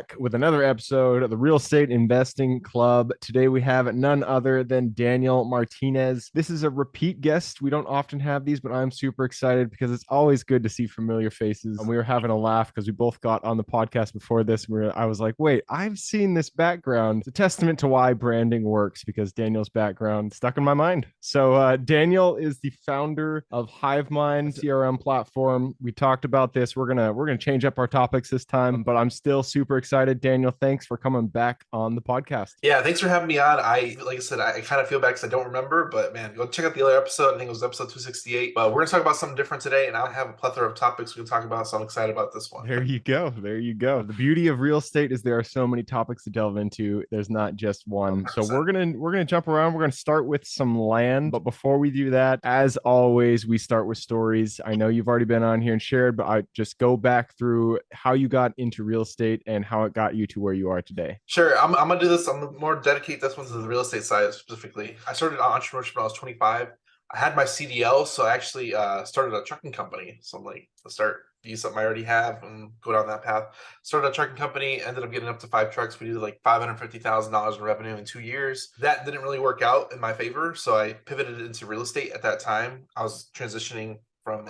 back with another episode of the Real Estate Investing Club. Today we have none other than Daniel Martinez. This is a repeat guest. We don't often have these, but I'm super excited because it's always good to see familiar faces. And we were having a laugh because we both got on the podcast before this. I was like, wait, I've seen this background. It's a testament to why branding works because Daniel's background stuck in my mind. So Daniel is the founder of HiveMind CRM platform. We talked about this. We're gonna change up our topics this time, but I'm still super excited. Daniel, thanks for coming back on the podcast. Yeah, thanks for having me on. Like I said, I kind of feel bad because I don't remember, but man, go check out the other episode. I think it was episode 268. But we're gonna talk about something different today, and I have a plethora of topics we can talk about, so I'm excited about this one. There you go. There you go. The beauty of real estate is there are so many topics to delve into. There's not just one. So 100%. we're gonna jump around. We're gonna start with some land, but before we do that, as always, we start with stories. I know you've already been on here and shared, but I just go back through how you got into real estate and how it got you to where you are today. Sure, I'm gonna do this. I'm gonna more dedicate this one to the real estate side specifically. I started entrepreneurship when I was 25. I had my CDL, so I actually started a trucking company. So I'm like, let's use something I already have and go down that path. Started a trucking company, ended up getting up to 5 trucks. We did like $550,000 in revenue in 2 years. That didn't really work out in my favor, so I pivoted into real estate at that time. I was transitioning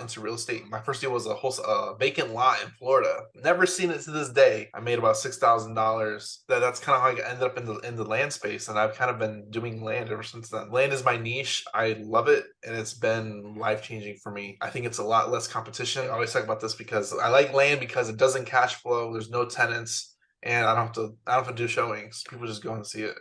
into real estate. My first deal was a vacant lot in Florida. Never seen it to this day. I made about $6,000. That's kind of how I ended up in the land space, and I've kind of been doing land ever since then. Land is my niche. I love it, and it's been life changing for me. I think it's a lot less competition. I always talk about this because I like land because it doesn't cash flow. There's no tenants, and I don't have to do showings. People just go and see it.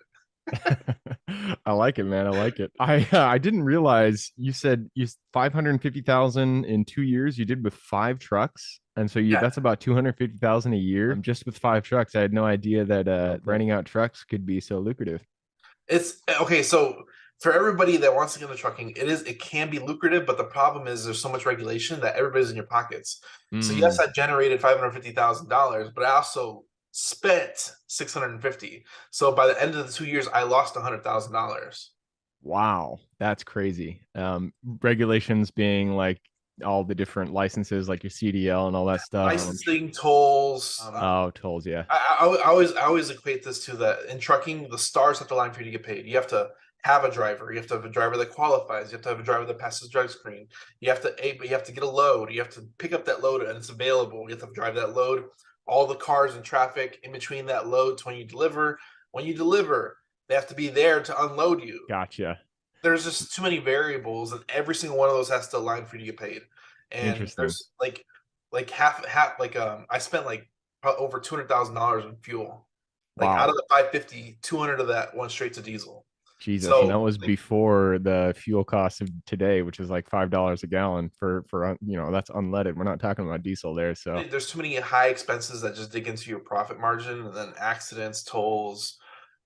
I like it, man. I like it. I didn't realize you said you 550,000 in 2 years. You did with 5 trucks, and so Yeah, that's about 250,000 a year just with 5 trucks. I had no idea that renting out trucks could be so lucrative. it's okay. So for everybody that wants to get into trucking, it can be lucrative, but the problem is there's so much regulation that everybody's in your pockets. So Mm, yes, I generated $550,000, but I also spent 650. So by the end of the 2 years, I lost $100,000. wow, that's crazy. Regulations being like all the different licenses, like your CDL and all that stuff. Licensing, tolls. Oh, tolls, yeah. I always equate this to that in trucking, the stars have to line for you to get paid. You have to have a driver. You have to have a driver that qualifies. You have to have a driver that passes drug screen. But you have to get a load. You have to pick up that load and it's available. You have to drive that load. All the cars and traffic in between that load to when you deliver. When you deliver, they have to be there to unload you. Gotcha. There's just too many variables, and every single one of those has to align for you to get paid. And Interesting. there's like half I spent like over $200,000 in fuel. Like out Wow. of the 550, 200 of that went straight to diesel. Jesus, and that So was like before the fuel cost of today, which is like $5 a gallon for that's unleaded. We're not talking about diesel there. So there's too many high expenses that just dig into your profit margin, and then accidents, tolls,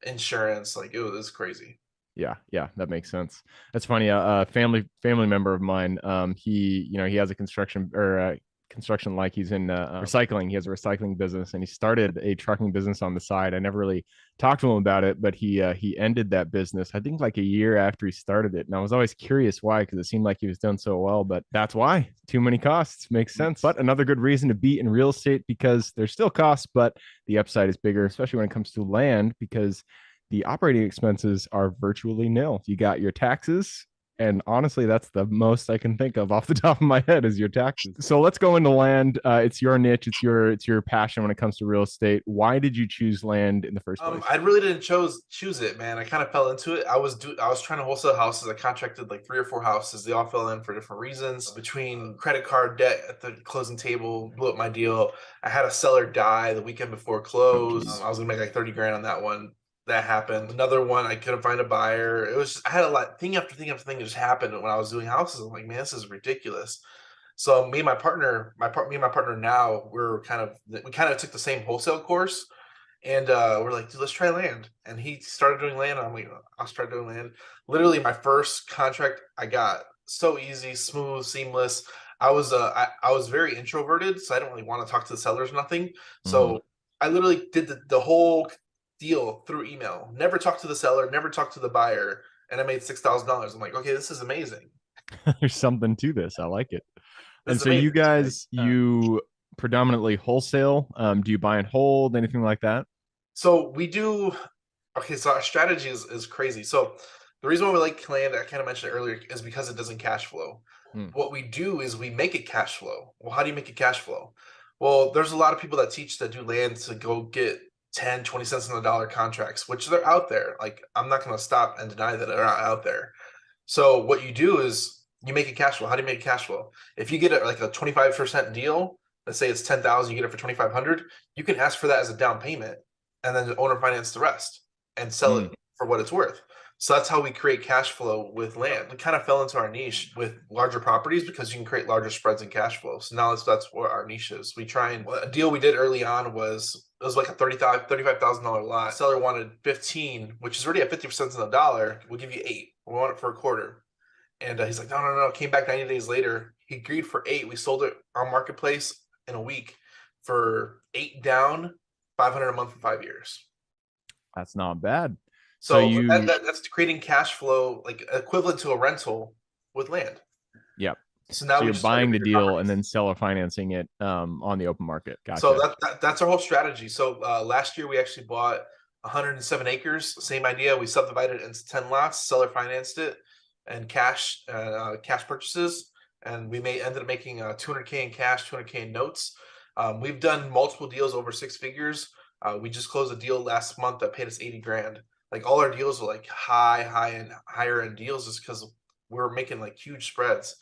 insurance, like it was crazy. yeah, that makes sense. That's funny. A family member of mine, he has a construction, like he's in recycling. He has a recycling business, and he started a trucking business on the side. I never really talked to him about it, but he ended that business, I think, like a year after he started it. And I was always curious why, because it seemed like he was done so well. But that's why. Too many costs. Makes sense. But another good reason to be in real estate, because there's still costs, but the upside is bigger, especially when it comes to land, because the operating expenses are virtually nil. You got your taxes, and honestly, that's the most I can think of off the top of my head is your taxes. So let's go into land. It's your niche. It's your passion when it comes to real estate. Why did you choose land in the first place? I really didn't choose it, man. I kind of fell into it. I was trying to wholesale houses. I contracted like 3 or 4 houses. They all fell in for different reasons. Between credit card debt at the closing table, blew up my deal. I had a seller die the weekend before Oh, close. geez. I was gonna make like 30 grand on that one. That happened. Another one, I couldn't find a buyer. It was just, I had a lot thing after thing after thing that just happened when I was doing houses. I'm like, man, this is ridiculous. So me and my partner, me and my partner now, we kind of took the same wholesale course, and we're like, dude, let's try land. And he started doing land. And I'm like, I'll start doing land. Literally, my first contract I got so easy, smooth, seamless. I was very introverted, so I didn't really want to talk to the sellers, nothing. Mhm. So I literally did the whole deal through email. Never talked to the seller, never talked to the buyer, and I made $6,000. I'm like, okay, this is amazing. There's something to this. I like it. This And is so you amazing. guys, you predominantly wholesale? Do you buy and hold, anything like that? So we do. Okay, so our strategy is crazy. So the reason why we like land, I kind of mentioned it earlier, is because it doesn't cash flow. Hmm. What we do is we make it cash flow. Well, how do you make it cash flow? Well, there's a lot of people that teach that do land to go get 10, 20 cents on the dollar contracts, which they're out there. Like, I'm not going to stop and deny that they're not out there. So what you do is you make it cash flow. How do you make it cash flow? If you get it like a 25% deal, let's say it's 10,000, you get it for 2,500, you can ask for that as a down payment and then the owner finance the rest and sell it for what it's worth. So that's how we create cash flow with land. We kind of fell into our niche with larger properties because you can create larger spreads in cash flow. So now that's what our niche is. We try and a deal we did early on was it was like a $35,000 lot. Seller wanted 15, which is already at 50% on the dollar. We'll give you 8. We want it for a quarter. And he's like, no. Came back 90 days later. He agreed for 8. We sold it on marketplace in a week for 8 down, 500 a month for 5 years. That's not bad. So that's creating cash flow, like equivalent to a rental with land. Yep. So now you're buying the deal and then seller financing it on the open market. Gotcha. So that's our whole strategy. So last year we actually bought 107 acres. Same idea. We subdivided it into 10 lots. Seller financed it and cash purchases, and we ended up making 200K in cash, 200K in notes. We've done multiple deals over 6 figures. We just closed a deal last month that paid us 80 grand. Like all our deals are like higher end deals just because we're making like huge spreads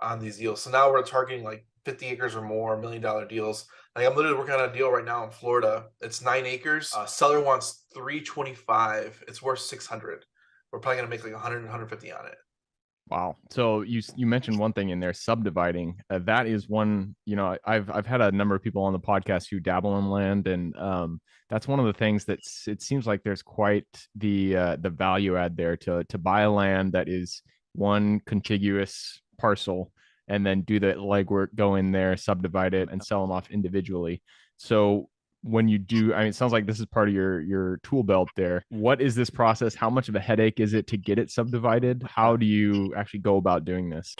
on these deals. So now we're targeting like 50 acres or more, $1 million deals. Like I'm literally working on a deal right now in Florida. It's 9 acres. Seller wants 325. It's worth 600. We're probably gonna make like 100, 150 on it. Wow. So you mentioned one thing in there, subdividing. That is one, I've had a number of people on the podcast who dabble in land, and that's one of the things that it seems like there's quite the value add there to buy a land that is one contiguous parcel and then do the legwork, go in there, subdivide it, and sell them off individually. So when you do, I mean, it sounds like this is part of your tool belt there. What is this process? How much of a headache is it to get it subdivided? How do you actually go about doing this?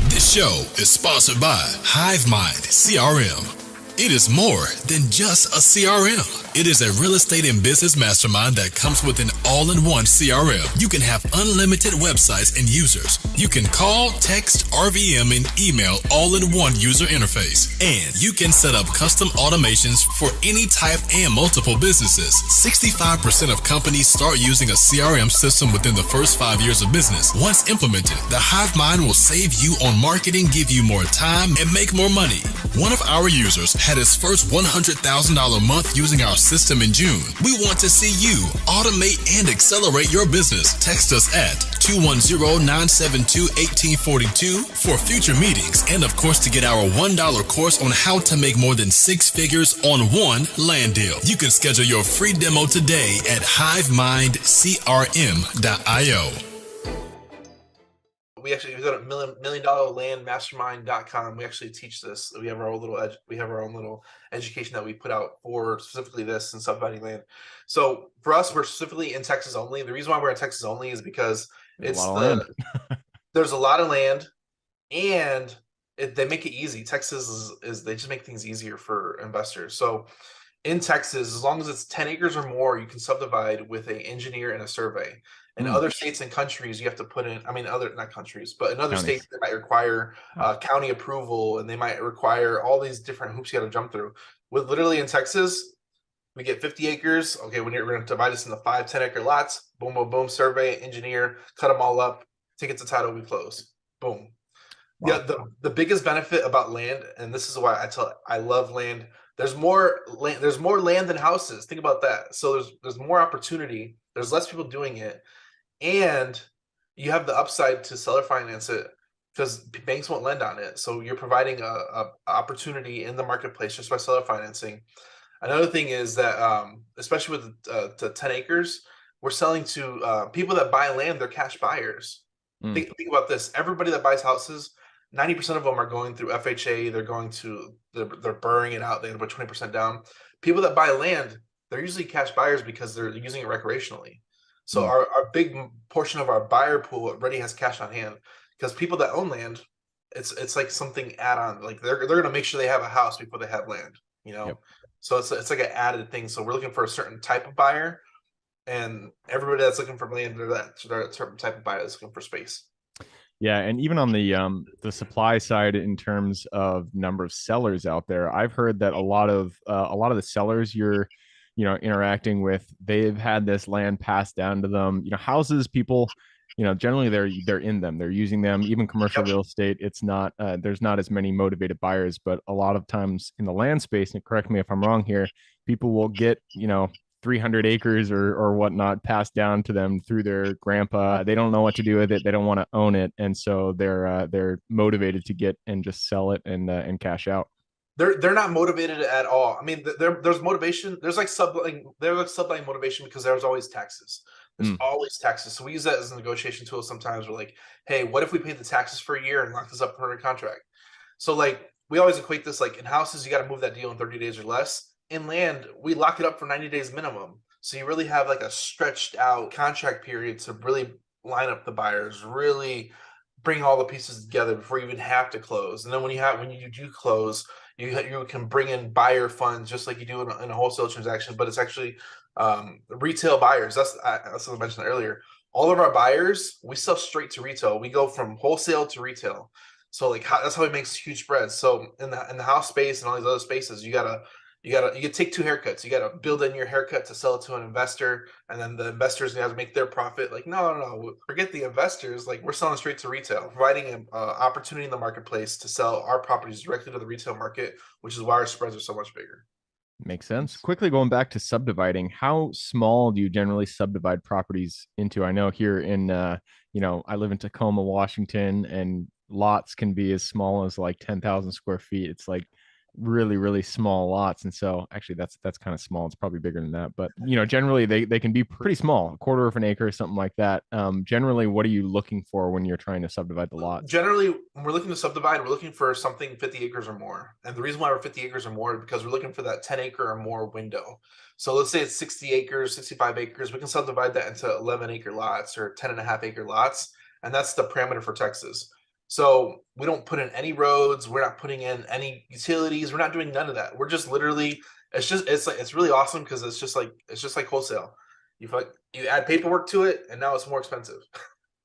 This show is sponsored by HiveMind CRM. It is more than just a CRM. It is a real estate and business mastermind that comes with an all-in-one CRM. You can have unlimited websites and users. You can call, text, RVM, and email all in one user interface. And you can set up custom automations for any type and multiple businesses. 65% of companies start using a CRM system within the first 5 years of business. Once implemented, the HiveMind will save you on marketing, give you more time, and make more money. One of our users had his first $100,000 month using our system in June. We want to see you automate and accelerate your business. Text us at 210-972-1842 for future meetings, and of course to get our $1 course on how to make more than 6 figures on one land deal. You can schedule your free demo today at hivemindcrm.io. We go to milliondollarlandmastermind.com. We actually teach this. We have our own little education that we put out for specifically this and subdividing land. So for us, we're specifically in Texas only. The reason why we're in Texas only is because there's a lot of land, and they make it easy. Texas is they just make things easier for investors. So in Texas, as long as it's 10 acres or more, you can subdivide with an engineer and a survey. In other states and countries, you have to put in, not countries, but in other states, they might require county approval, and they might require all these different hoops you got to jump through. With literally in Texas, we get 50 acres. Okay, we're going to divide this into 5, 10-acre lots. Boom, boom, boom, survey, engineer, cut them all up, take it to title, we close. Boom. Wow. Yeah, the biggest benefit about land, and this is why I love land. There's more land than houses. Think about that. So there's more opportunity. There's less people doing it. And you have the upside to seller finance it because banks won't lend on it. So you're providing a opportunity in the marketplace just by seller financing. Another thing is that, especially with the 10 acres, we're selling to people that buy land. They're cash buyers. Think about this. Everybody that buys houses, 90% of them are going through FHA. They're burning it out. They put 20% down. People that buy land, they're usually cash buyers because they're using it recreationally. So our big portion of our buyer pool already has cash on hand because people that own land, it's like something add on. Like they're gonna make sure they have a house before they have land. You know, Yep. so it's like an added thing. So we're looking for a certain type of buyer, and everybody that's looking for land, they're that certain type of buyer that's looking for space. Yeah, and even on the supply side, in terms of number of sellers out there, I've heard that a lot of the sellers you're, interacting with, they've had this land passed down to them. Houses, people, generally they're in them, they're using them. Even commercial Yep. real estate, it's not there's not as many motivated buyers, but a lot of times in the land space, and correct me if I'm wrong here, people will get 300 acres or whatnot passed down to them through their grandpa. They don't know what to do with it. They don't want to own it, and so they're motivated to get and just sell it and cash out. They're not motivated at all. I mean, there's motivation. There's like subline motivation because there's always taxes. There's always taxes. So we use that as a negotiation tool. Sometimes we're like, hey, what if we pay the taxes for a year and lock this up for a contract? So like we always equate this like in houses, you got to move that deal in 30 days or less. In land, we lock it up for 90 days minimum. So you really have like a stretched out contract period to really line up the buyers, really bring all the pieces together before you even have to close. And then when you do close, you can bring in buyer funds just like you do in a wholesale transaction, but it's actually retail buyers. That's what I mentioned earlier. All of our buyers, we sell straight to retail. We go from wholesale to retail. So like that's how it makes huge spreads. So in the house space and all these other spaces, you can take two haircuts. You gotta build in your haircut to sell it to an investor, and then the investors have to make their profit. Like no, forget the investors. Like we're selling straight to retail, providing an opportunity in the marketplace to sell our properties directly to the retail market, which is why our spreads are so much bigger. Makes sense. Quickly going back to subdividing, how small do you generally subdivide properties into? I know here in, I live in Tacoma, Washington, and lots can be as small as like 10,000 square feet. It's like really, really small lots. And so actually that's kind of small. It's probably bigger than that, but generally they can be pretty small, a quarter of an acre, something like that. Generally, what are you looking for when you're trying to subdivide the lot? Generally, when we're looking to subdivide, we're looking for something 50 acres or more. And the reason why we're 50 acres or more is because we're looking for that 10 acre or more window. So let's say it's 60 acres, 65 acres. We can subdivide that into 11 acre lots or 10 and a half acre lots. And that's the parameter for Texas. So we don't put in any roads. We're not putting in any utilities. We're not doing none of that. We're just literally, it's really awesome because it's just like wholesale. You add paperwork to it and now it's more expensive.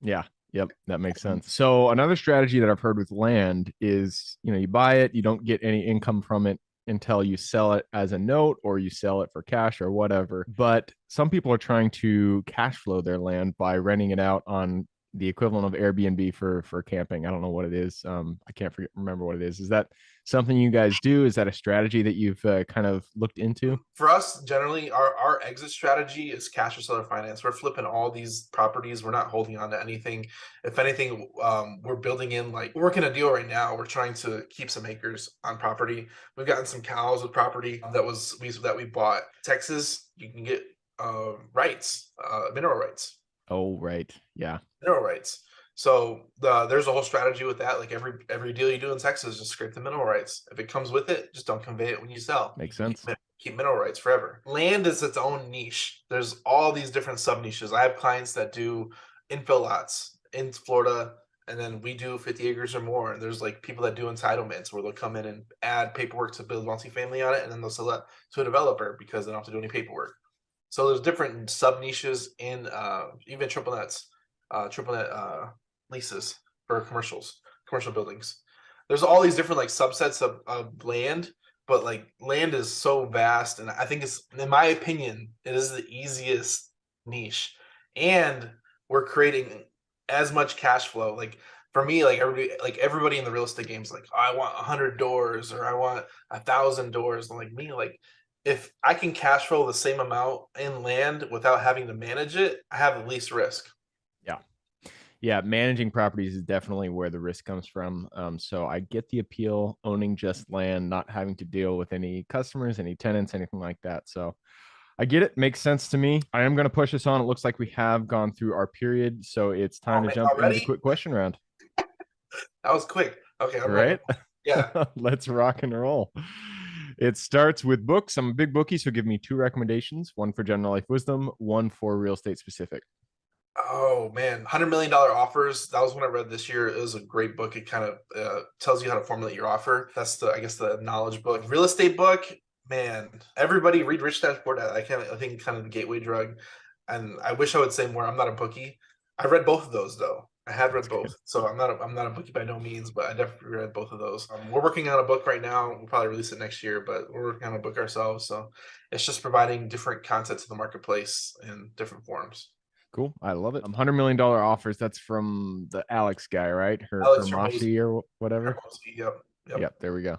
Yeah. Yep, that makes sense. So another strategy that I've heard with land is, you buy it, you don't get any income from it until you sell it as a note or you sell it for cash or whatever. But some people are trying to cash flow their land by renting it out on the equivalent of Airbnb for camping. I don't know what it is. I can't remember what it is. Is that something you guys do? Is that a strategy that you've kind of looked into? For us, generally, our exit strategy is cash or seller finance. We're flipping all these properties. We're not holding on to anything. If anything, we're building in we're working a deal right now. We're trying to keep some acres on property. We've gotten some cows with property that we bought. Texas, you can get rights, mineral rights. Oh, right. Yeah. Mineral rights. So there's a whole strategy with that. Like every deal you do in Texas, just scrape the mineral rights. If it comes with it, just don't convey it when you sell. Makes sense. Keep mineral rights forever. Land is its own niche. There's all these different sub niches. I have clients that do infill lots in Florida, and then we do 50 acres or more. And there's like people that do entitlements where they'll come in and add paperwork to build multifamily on it, and then they'll sell it to a developer because they don't have to do any paperwork. So there's different sub niches in even triple net leases for commercial buildings. There's all these different subsets of land, but land is so vast, and I think it's, in my opinion, it is the easiest niche, and we're creating as much cash flow. For me, everybody in the real estate game is like, oh, I want 100 doors or I want 1,000 doors. And if I can cash flow the same amount in land without having to manage it, I have the least risk. Yeah, managing properties is definitely where the risk comes from. So I get the appeal, owning just land, not having to deal with any customers, any tenants, anything like that. So I get it. Makes sense to me. I am going to push this on. It looks like we have gone through our period. So it's time to jump into the quick question round. That was quick. Okay. I'm right? Yeah. Let's rock and roll. It starts with books. I'm a big bookie, so give me 2 recommendations. One for general life wisdom, one for real estate specific. Oh man, $100 million offers. That was one I read this year. It was a great book. It kind of tells you how to formulate your offer. That's I guess the knowledge book. Real estate book, man. Everybody read Rich Dad Poor Dad. I think kind of the gateway drug. And I wish I would say more. I'm not a bookie. I read both of those though. I had read both, so I'm not a bookie by no means, but I definitely read both of those. We're working on a book right now. We'll probably release it next year, but we're working on a book ourselves. So it's just providing different content to the marketplace in different forms. Cool. I love it. $100 million offers. That's from the Alex guy, right? Alex Hermosi or whatever. Hermosi, yep. Yep. There we go.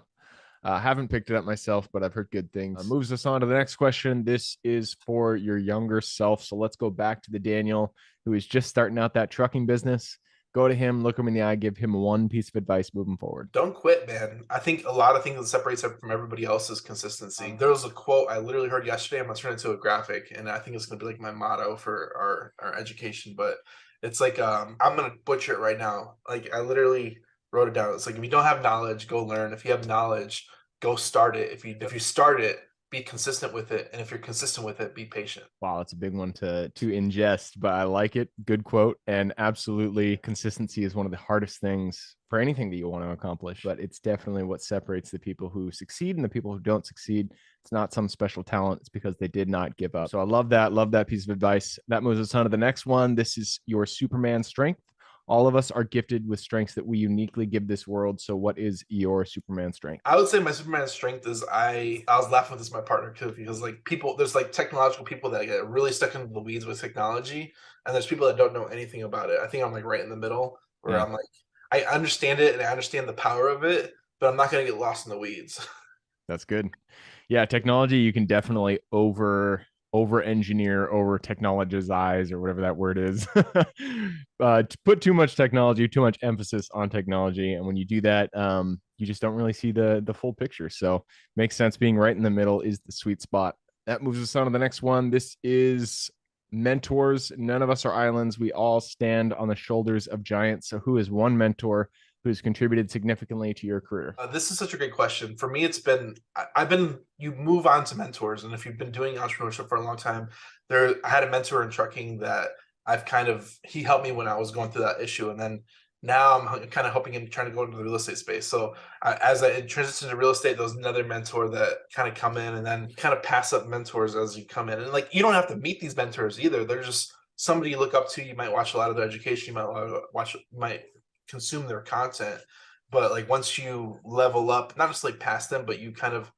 Haven't picked it up myself, but I've heard good things. Moves us on to the next question. This is for your younger self. So let's go back to the Daniel who is just starting out that trucking business. Go to him, look him in the eye, give him one piece of advice moving forward. Don't quit, man. I think a lot of things that separates it from everybody else is consistency. There was a quote I literally heard yesterday. I'm going to turn it into a graphic, and I think it's going to be like my motto for our education. But it's like, I'm going to butcher it right now. Like, I literally wrote it down. It's like, if you don't have knowledge, go learn. If you have knowledge, go start it. If you start it, be consistent with it. And if you're consistent with it, be patient. Wow, that's a big one to ingest, but I like it. Good quote. And absolutely, consistency is one of the hardest things for anything that you want to accomplish, but it's definitely what separates the people who succeed and the people who don't succeed. It's not some special talent. It's because they did not give up. So I love that. Love that piece of advice. That moves us on to the next one. This is your Superman strength. All of us are gifted with strengths that we uniquely give this world. So what is your Superman strength? I would say my Superman strength is I was laughing with this my partner too, because like there's like technological people that get really stuck into the weeds with technology, and there's people that don't know anything about it. I think I'm like right in the middle where I'm like, I understand it and I understand the power of it, but I'm not going to get lost in the weeds. That's good. Yeah, technology, you can definitely over engineer, over technologize, or whatever that word is. To put too much technology, too much emphasis on technology, and when you do that, you just don't really see the full picture. So makes sense. Being right in the middle is the sweet spot. That moves us on to the next one. This is mentors. None of us are islands. We all stand on the shoulders of giants. So who is one mentor who's contributed significantly to your career? This is such a great question. For me, you move on to mentors. And if you've been doing entrepreneurship for a long time, I had a mentor in trucking that he helped me when I was going through that issue. And then now I'm kind of helping him trying to go into the real estate space. So as I transitioned to real estate, there was another mentor that kind of come in, and then kind of pass up mentors as you come in. And like, you don't have to meet these mentors either. They're just somebody you look up to. You might watch a lot of their education. You might consume their content, but like once you level up, not just like past them, but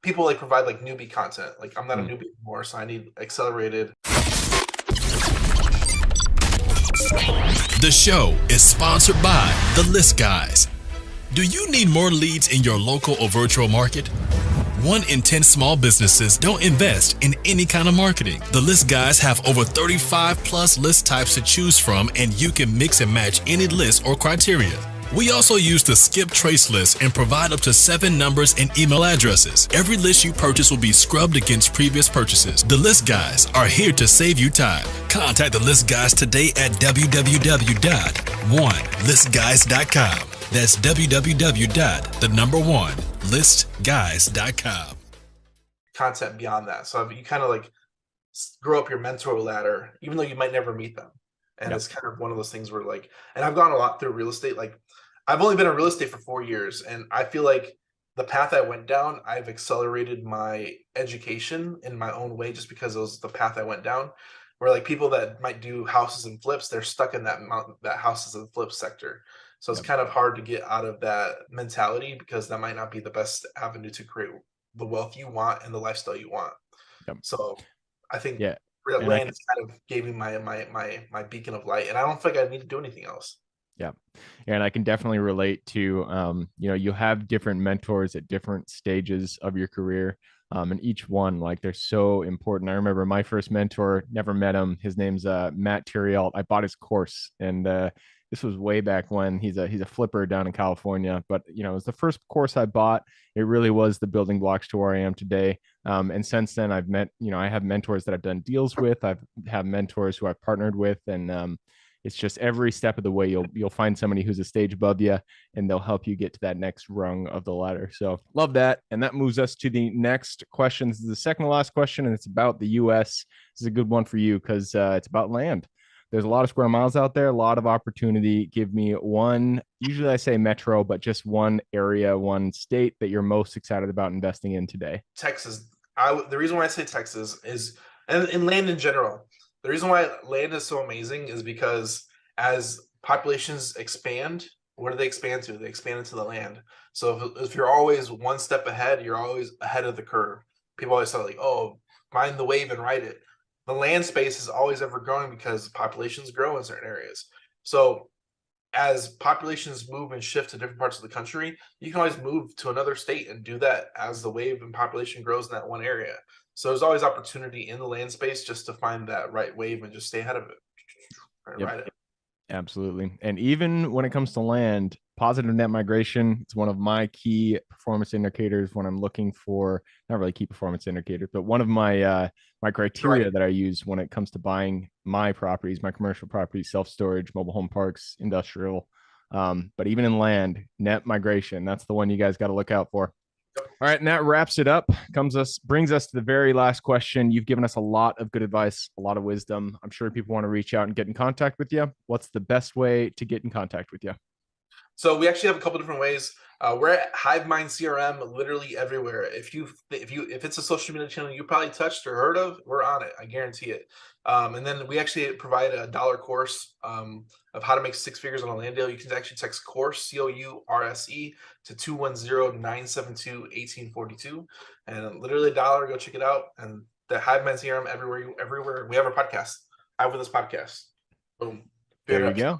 people like provide like newbie content. Like I'm not a newbie anymore, so I need accelerated. The show is sponsored by The List Guys. Do you need more leads in your local or virtual market? 1 in 10 small businesses don't invest in any kind of marketing. The List Guys have over 35 plus list types to choose from, and you can mix and match any list or criteria. We also use the skip trace list and provide up to 7 numbers and email addresses. Every list you purchase will be scrubbed against previous purchases. The List Guys are here to save you time. Contact the List Guys today at www.1listguys.com. That's www.1listguys.com. Content beyond that. So you kind of like grow up your mentor ladder, even though you might never meet them. And It's kind of one of those things where like, and I've gone a lot through real estate. Like I've only been in real estate for 4 years, and I feel like the path I went down, I've accelerated my education in my own way, just because it was the path I went down. Where like people that might do houses and flips, they're stuck in that houses and flips sector. So it's kind of hard to get out of that mentality, because that might not be the best avenue to create the wealth you want and the lifestyle you want. So I think land is kind of gave me my beacon of light, and I don't think I need to do anything else. Yeah. And I can definitely relate to, you have different mentors at different stages of your career. And each one, like, they're so important. I remember my first mentor, never met him. His name's Matt Theriault. I bought his course, and this was way back when. He's a flipper down in California, but it was the first course I bought. It really was the building blocks to where I am today. And since then I've met, I have mentors that I've done deals with. I've had mentors who I've partnered with, and it's just every step of the way you'll find somebody who's a stage above you, and they'll help you get to that next rung of the ladder. So love that. And that moves us to the next question. This is the second to last question, and it's about the US. This is a good one for you because it's about land. There's a lot of square miles out there, a lot of opportunity. Give me one, usually I say metro, but just one area, one state that you're most excited about investing in today. Texas. The reason why I say Texas is, and in land in general, the reason why land is so amazing is because as populations expand, where do they expand to? They expand into the land. So if you're always one step ahead, you're always ahead of the curve. People always say like, oh, find the wave and ride it. The land space is always ever growing because populations grow in certain areas. So as populations move and shift to different parts of the country, you can always move to another state and do that as the wave and population grows in that one area. So there's always opportunity in the land space just to find that right wave and just stay ahead of it. Yep. Ride it. Absolutely. And even when it comes to land, positive net migration, it's one of my key performance indicators when I'm looking for, not really key performance indicators, but one of my my criteria that I use when it comes to buying my properties, my commercial properties, self-storage, mobile home parks, industrial. But even in land, net migration, that's the one you guys got to look out for. All right, and that wraps it up. Brings us to the very last question. You've given us a lot of good advice, a lot of wisdom. I'm sure people want to reach out and get in contact with you. What's the best way to get in contact with you? So we actually have a couple different ways. We're at HiveMind CRM literally everywhere. If it's a social media channel you probably touched or heard of, we're on it. I guarantee it. And then we actually provide a $1 course of how to make 6 figures on a land deal. You can actually text course COURSE to 210-972-1842, and literally $1. Go check it out. And the HiveMind CRM everywhere. We have a podcast. Hive with Us podcast. Boom. There you go.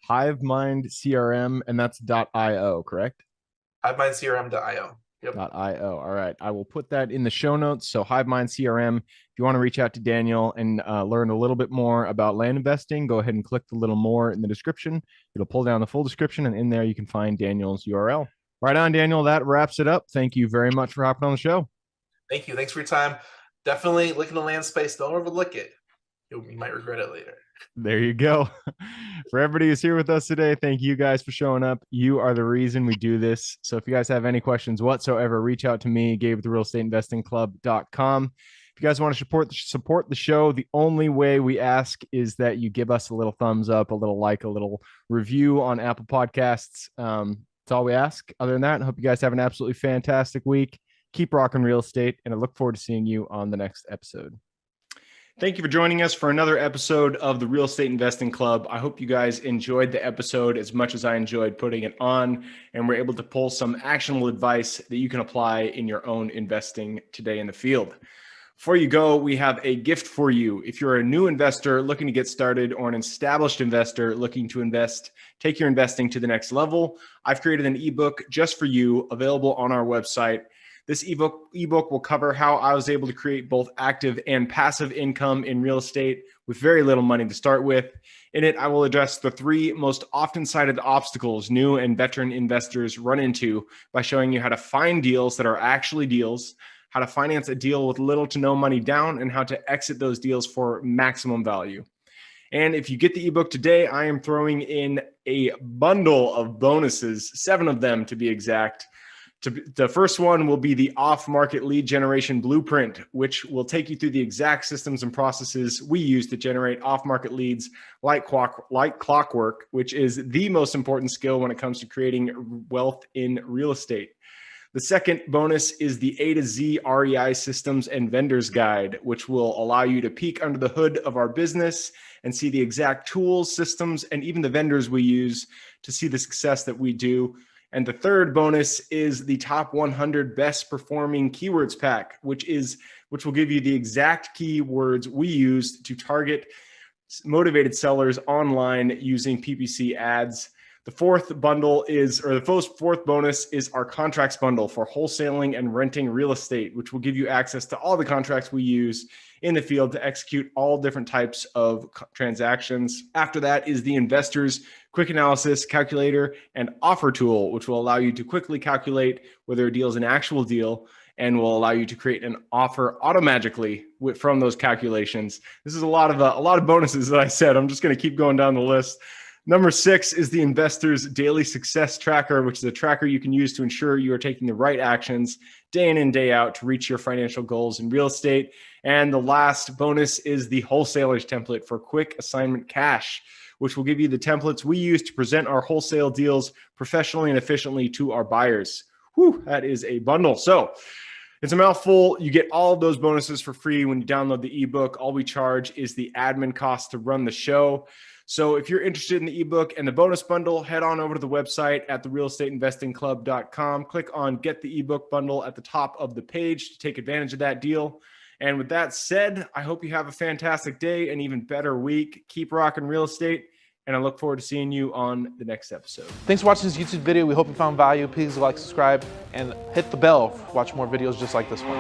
HiveMind CRM, and that's .io, correct? HiveMindCRM.io. Yep. .io. All right. I will put that in the show notes. So HiveMind CRM, if you want to reach out to Daniel and learn a little bit more about land investing, go ahead and click the little more in the description. It'll pull down the full description, and in there you can find Daniel's URL. Right on, Daniel. That wraps it up. Thank you very much for hopping on the show. Thank you. Thanks for your time. Definitely look in the land space. Don't overlook it. You might regret it later. There you go. For everybody who's here with us today, thank you guys for showing up. You are the reason we do this. So if you guys have any questions whatsoever, reach out to me, Gabe at therealestateinvestingclub.com. If you guys want to support the show, the only way we ask is that you give us a little thumbs up, a little like, a little review on Apple Podcasts. That's all we ask. Other than that, I hope you guys have an absolutely fantastic week. Keep rocking real estate, and I look forward to seeing you on the next episode. Thank you for joining us for another episode of the Real Estate Investing Club. I hope you guys enjoyed the episode as much as I enjoyed putting it on, and we're able to pull some actionable advice that you can apply in your own investing today in the field. Before you go, we have a gift for you. If you're a new investor looking to get started or an established investor looking to take your investing to the next level, I've created an ebook just for you, available on our website. This ebook will cover how I was able to create both active and passive income in real estate with very little money to start with. In it, I will address the 3 most often cited obstacles new and veteran investors run into by showing you how to find deals that are actually deals, how to finance a deal with little to no money down, and how to exit those deals for maximum value. And if you get the ebook today, I am throwing in a bundle of bonuses, 7 of them to be exact. The first one will be the off-market lead generation blueprint, which will take you through the exact systems and processes we use to generate off-market leads like clockwork, which is the most important skill when it comes to creating wealth in real estate. The second bonus is the A to Z REI systems and vendors guide, which will allow you to peek under the hood of our business and see the exact tools, systems, and even the vendors we use to see the success that we do. And the third bonus is the top 100 best performing keywords pack, which will give you the exact keywords we use to target motivated sellers online using PPC ads. The fourth bonus is our contracts bundle for wholesaling and renting real estate, which will give you access to all the contracts we use in the field to execute all different types of transactions. After that is the investors quick analysis calculator and offer tool, which will allow you to quickly calculate whether a deal is an actual deal and will allow you to create an offer automatically from those calculations. This is a lot of bonuses that I said. I'm just going to keep going down the list. Number 6 is the Investor's Daily Success Tracker, which is a tracker you can use to ensure you are taking the right actions day in and day out to reach your financial goals in real estate. And the last bonus is the Wholesaler's Template for quick assignment cash, which will give you the templates we use to present our wholesale deals professionally and efficiently to our buyers. Whew, that is a bundle. So it's a mouthful. You get all of those bonuses for free when you download the ebook. All we charge is the admin cost to run the show. So if you're interested in the ebook and the bonus bundle, head on over to the website at therealestateinvestingclub.com. Click on Get the Ebook Bundle at the top of the page to take advantage of that deal. And with that said, I hope you have a fantastic day and even better week. Keep rocking real estate, and I look forward to seeing you on the next episode. Thanks for watching this YouTube video. We hope you found value. Please like, subscribe, and hit the bell. Watch more videos just like this one.